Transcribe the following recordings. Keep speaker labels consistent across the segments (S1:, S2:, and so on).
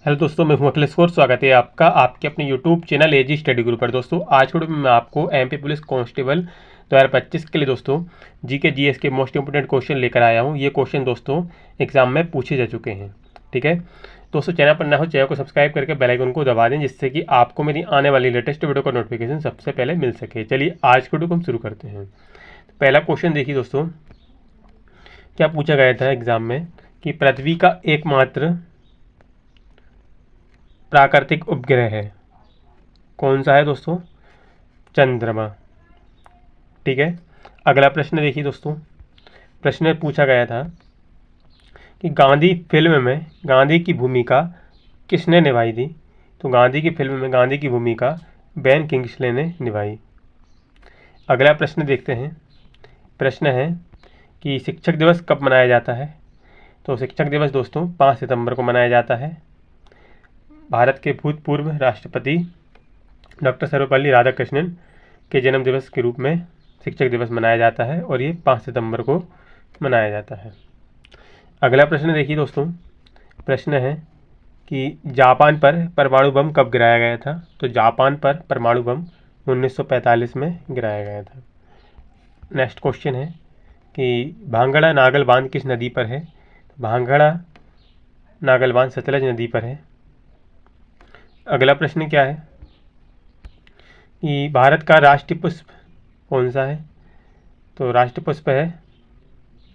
S1: Hello दोस्तों, मैं हूं अखिलेश कौर। स्वागत है आपका आपके अपने यूट्यूब चैनल एजी स्टडी ग्रुप पर। दोस्तों आज के वीडियो में मैं आपको एमपी पुलिस कांस्टेबल 2025 के लिए दोस्तों जीके जीएस के मोस्ट इंपोर्टेंट क्वेश्चन लेकर आया हूं। ये क्वेश्चन दोस्तों एग्जाम में पूछे जा चुके हैं। ठीक है दोस्तों, चैनल पर ना हो चैनल को सब्सक्राइब करके बेल आइकन को दबा दें, जिससे कि आपको मेरी आने वाली लेटेस्ट वीडियो का नोटिफिकेशन सबसे पहले मिल सके। चलिए आज के वीडियो को हम शुरू करते हैं। पहला क्वेश्चन देखिए दोस्तों, क्या पूछा गया था एग्जाम में कि पृथ्वी का एकमात्र प्राकृतिक उपग्रह है, कौन सा है दोस्तों? चंद्रमा। ठीक है, अगला प्रश्न देखिए दोस्तों। प्रश्न में पूछा गया था कि गांधी फिल्म में गांधी की भूमिका किसने निभाई थी? तो गांधी की फिल्म में गांधी की भूमिका बेन किंग्सले ने निभाई। अगला प्रश्न देखते हैं। प्रश्न है कि शिक्षक दिवस कब मनाया जाता है? तो शिक्षक दिवस दोस्तों 5 सितंबर को मनाया जाता है। भारत के भूतपूर्व राष्ट्रपति डॉक्टर सर्वपल्ली राधाकृष्णन के जन्म दिवस के रूप में शिक्षक दिवस मनाया जाता है और ये 5 सितंबर को मनाया जाता है। अगला प्रश्न देखिए दोस्तों। प्रश्न है कि जापान पर परमाणु बम कब गिराया गया था? तो जापान पर परमाणु बम 1945 में गिराया गया था। नेक्स्ट क्वेश्चन है कि भांगड़ा नागल बांध किस नदी पर है? तो भांगड़ा नागल बांध सतलज नदी पर है। अगला प्रश्न क्या है कि भारत का राष्ट्रीय पुष्प कौन सा है? तो राष्ट्रीय पुष्प है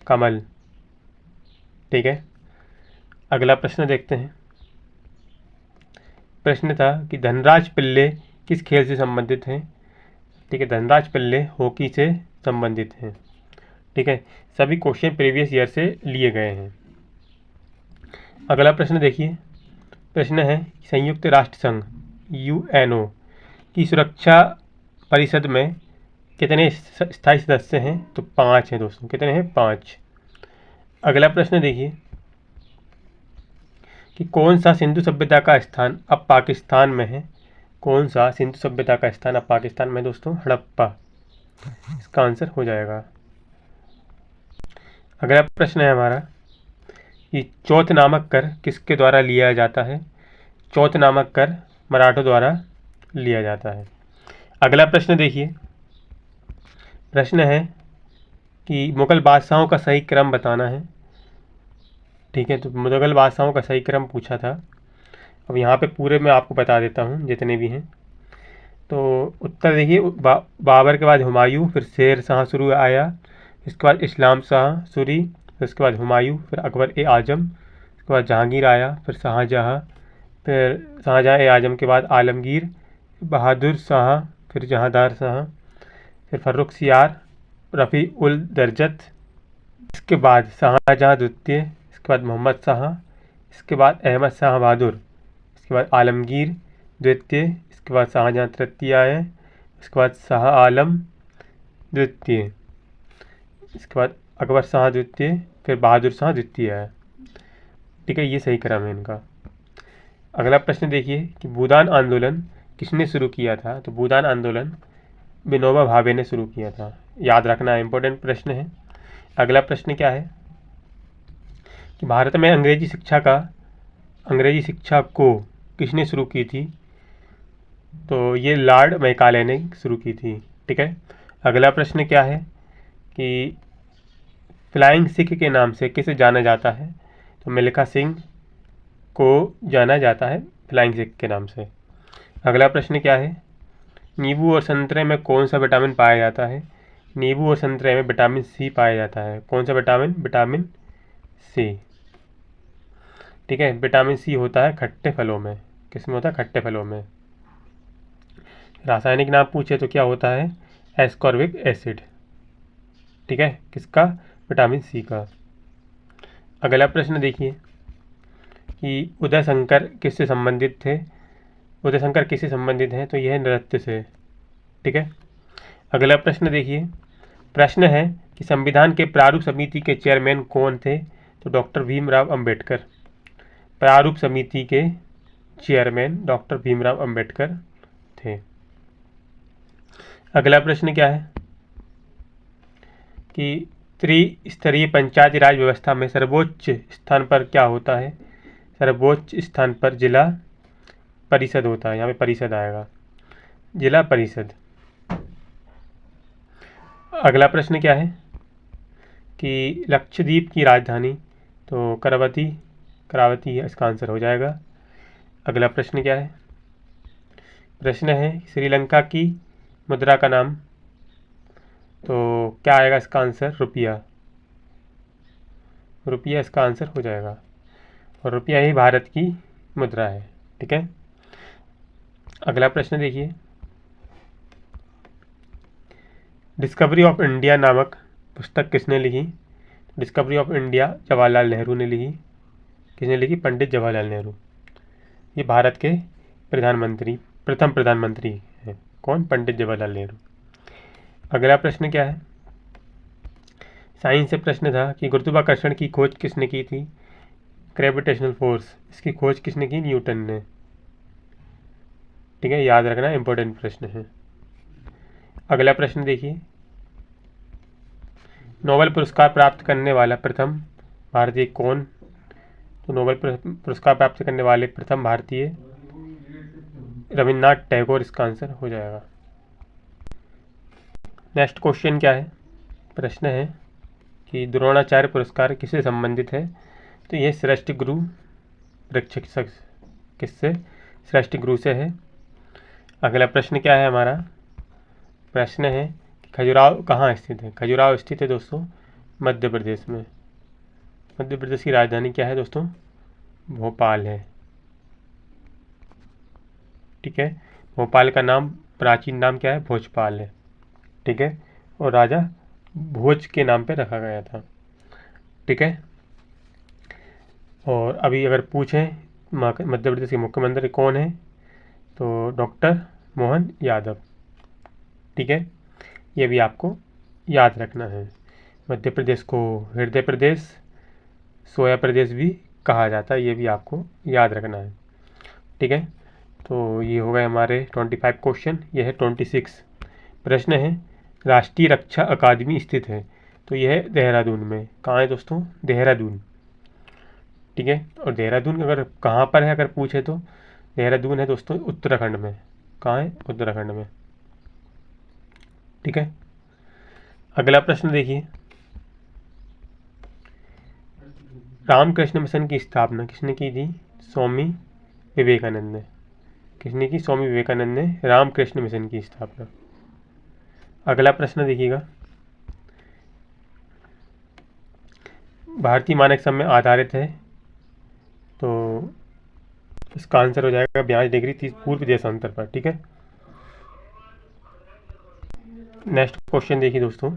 S1: कमल। ठीक है, अगला प्रश्न देखते हैं। प्रश्न था कि धनराज पिल्ले किस खेल से संबंधित हैं? ठीक है, धनराज पिल्ले हॉकी से संबंधित हैं। ठीक है, सभी क्वेश्चन प्रीवियस ईयर से लिए गए हैं। अगला प्रश्न देखिए। प्रश्न है संयुक्त राष्ट्र संघ यूएनओ की सुरक्षा परिषद में कितने स्थायी सदस्य हैं? तो 5 हैं दोस्तों। कितने हैं? 5। अगला प्रश्न देखिए कि कौन सा सिंधु सभ्यता का स्थान अब पाकिस्तान में है? कौन सा सिंधु सभ्यता का स्थान अब पाकिस्तान में दोस्तों? हड़प्पा इसका आंसर हो जाएगा। अगला प्रश्न है हमारा कि चौथ नामक कर किसके द्वारा लिया जाता है? चौथ नामक कर मराठों द्वारा लिया जाता है। अगला प्रश्न देखिए। प्रश्न है कि मुगल बादशाहों का सही क्रम बताना है। ठीक है, तो मुगल बादशाहों का सही क्रम पूछा था। अब यहाँ पे पूरे मैं आपको बता देता हूँ जितने भी हैं। तो उत्तर देखिए, बाबर के बाद हुमायूं, फिर शेर शाह शुरू आया, इसके बाद इस्लाम शाह सूरी, फिर उसके बाद हुमायूं, फिर अकबर ए आजम, उसके बाद जहांगीर आया, फिर शाहजहाँ, फिर शाहजहाँ ए आजम के बाद आलमगीर, बहादुर शाह, फिर जहांदार शाह, फिर फर्रुख सियार, रफ़ी उल दरजत, इसके बाद शाहजहाँ द्वितीय, इसके बाद मोहम्मद शाह, इसके बाद अहमद शाह बहादुर, इसके बाद आलमगीर द्वितीय, इसके बाद शाहजहाँ तृतीय आए, इसके बाद शाह आलम द्वितीय, इसके बाद अकबर शाह द्वितीय, फिर बहादुर शाह द्वितीय आया। ठीक है, ये सही क्रम है इनका। अगला प्रश्न देखिए कि भूदान आंदोलन किसने शुरू किया था? तो भूदान आंदोलन विनोबा भावे ने शुरू किया था। याद रखना इंपॉर्टेंट प्रश्न है। अगला प्रश्न क्या है कि भारत में अंग्रेजी शिक्षा को किसने शुरू की थी? तो ये लॉर्ड मैकाले ने शुरू की थी। ठीक है, अगला प्रश्न क्या है कि फ्लाइंग सिख के नाम से किसे जाना जाता है? तो मिल्खा सिंह को जाना जाता है फ्लाइंग सिख के नाम से। अगला प्रश्न क्या है, नींबू और संतरे में कौन सा विटामिन पाया जाता है? नींबू और संतरे में विटामिन सी पाया जाता है। कौन सा विटामिन? Vitamin C. ठीक है, विटामिन सी होता है खट्टे फलों में। किसमें होता है? खट्टे फलों में। रासायनिक नाम पूछे तो क्या होता है? Ascorbic acid. ठीक है, किसका? विटामिन सी का। अगला प्रश्न देखिए कि उदय शंकर किससे संबंधित थे? उदय शंकर किससे संबंधित हैं? तो यह है नृत्य से। ठीक है, अगला प्रश्न देखिए। प्रश्न है कि संविधान के प्रारूप समिति के चेयरमैन कौन थे? तो डॉक्टर भीमराव अंबेडकर। प्रारूप समिति के चेयरमैन डॉक्टर भीमराव अंबेडकर थे। अगला प्रश्न क्या है कि त्रिस्तरीय पंचायती राज व्यवस्था में सर्वोच्च स्थान पर क्या होता है? सर्वोच्च स्थान पर जिला परिषद होता है। यहाँ पे परिषद आएगा, जिला परिषद। अगला प्रश्न क्या है कि लक्षद्वीप की राजधानी, तो करावती इसका आंसर हो जाएगा। अगला प्रश्न क्या है, प्रश्न है श्रीलंका की मुद्रा का नाम, तो क्या आएगा इसका आंसर, रुपया। रुपया इसका आंसर हो जाएगा, और रुपया ही भारत की मुद्रा है। ठीक है, अगला प्रश्न देखिए, डिस्कवरी ऑफ इंडिया नामक पुस्तक किसने लिखी। Discovery of India Jawaharlal Nehru ने लिखी। किसने लिखी, पंडित जवाहरलाल नेहरू। ये भारत के प्रथम प्रधानमंत्री हैं। कौन, पंडित जवाहरलाल नेहरू। अगला प्रश्न क्या है, साइंस से प्रश्न था कि गुरुत्वाकर्षण की खोज किसने की थी। ग्रेविटेशनल फोर्स, इसकी खोज किसने की, न्यूटन ने। ठीक है, याद रखना, इंपॉर्टेंट प्रश्न है। अगला प्रश्न देखिए, नोबेल पुरस्कार प्राप्त करने वाला प्रथम भारतीय कौन। तो नोबेल पुरस्कार प्राप्त करने वाले प्रथम भारतीय रविन्द्रनाथ टैगोर इसका आंसर हो जाएगा। नेक्स्ट क्वेश्चन क्या है, प्रश्न है कि द्रोणाचार्य पुरस्कार किससे संबंधित है। तो यह श्रेष्ठ गुरु प्रशिक्षक, किससे, श्रेष्ठ गुरु से है। अगला प्रश्न क्या है हमारा, प्रश्न है कि खजुराहो कहाँ स्थित है। खजुराहो स्थित है दोस्तों मध्य प्रदेश में। मध्य प्रदेश की राजधानी क्या है दोस्तों, भोपाल है। ठीक है, भोपाल का नाम, प्राचीन नाम क्या है, भोजपाल है। ठीक है, और राजा भोज के नाम पे रखा गया था। ठीक है, और अभी अगर पूछें मध्य प्रदेश के मुख्यमंत्री कौन है, तो डॉक्टर मोहन यादव। ठीक है, ये भी आपको याद रखना है। मध्य प्रदेश को हृदय प्रदेश, सोया प्रदेश भी कहा जाता है, ये भी आपको याद रखना है। ठीक है, तो ये हो गए हमारे 25 क्वेश्चन। ये है 26 प्रश्न है, राष्ट्रीय रक्षा अकादमी स्थित है। तो यह है देहरादून में। कहाँ है दोस्तों, देहरादून। ठीक है, और देहरादून अगर कहाँ पर है अगर पूछे तो देहरादून है दोस्तों उत्तराखंड में। कहाँ है, उत्तराखंड में। ठीक है, अगला प्रश्न देखिए, रामकृष्ण मिशन की स्थापना किसने की थी। स्वामी विवेकानंद ने। किसने की, स्वामी विवेकानंद ने रामकृष्ण मिशन की स्थापना। अगला प्रश्न देखिएगा, भारतीय मानक समय आधारित है, तो इसका आंसर हो जाएगा 42 डिग्री 30 पूर्व देशांतर पर। ठीक है, नेक्स्ट क्वेश्चन देखिए दोस्तों,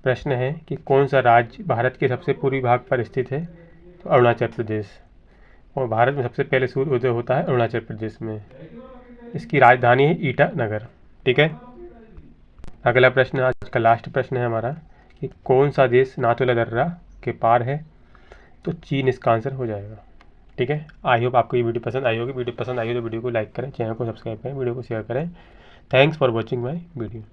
S1: प्रश्न है कि कौन सा राज्य भारत के सबसे पूर्वी भाग पर स्थित है। तो अरुणाचल प्रदेश, और भारत में सबसे पहले सूर्योदय होता है अरुणाचल प्रदेश में। इसकी राजधानी है ईटानगर। ठीक है, अगला प्रश्न, आज का लास्ट प्रश्न है हमारा कि कौन सा देश नाथुला दर्रा के पार है। तो चीन इसका आंसर हो जाएगा। ठीक है, आई होप आपको ये वीडियो पसंद आई होगी। वीडियो पसंद आई हो तो वीडियो को लाइक करें, चैनल को सब्सक्राइब करें, वीडियो को शेयर करें। Thanks for watching my video.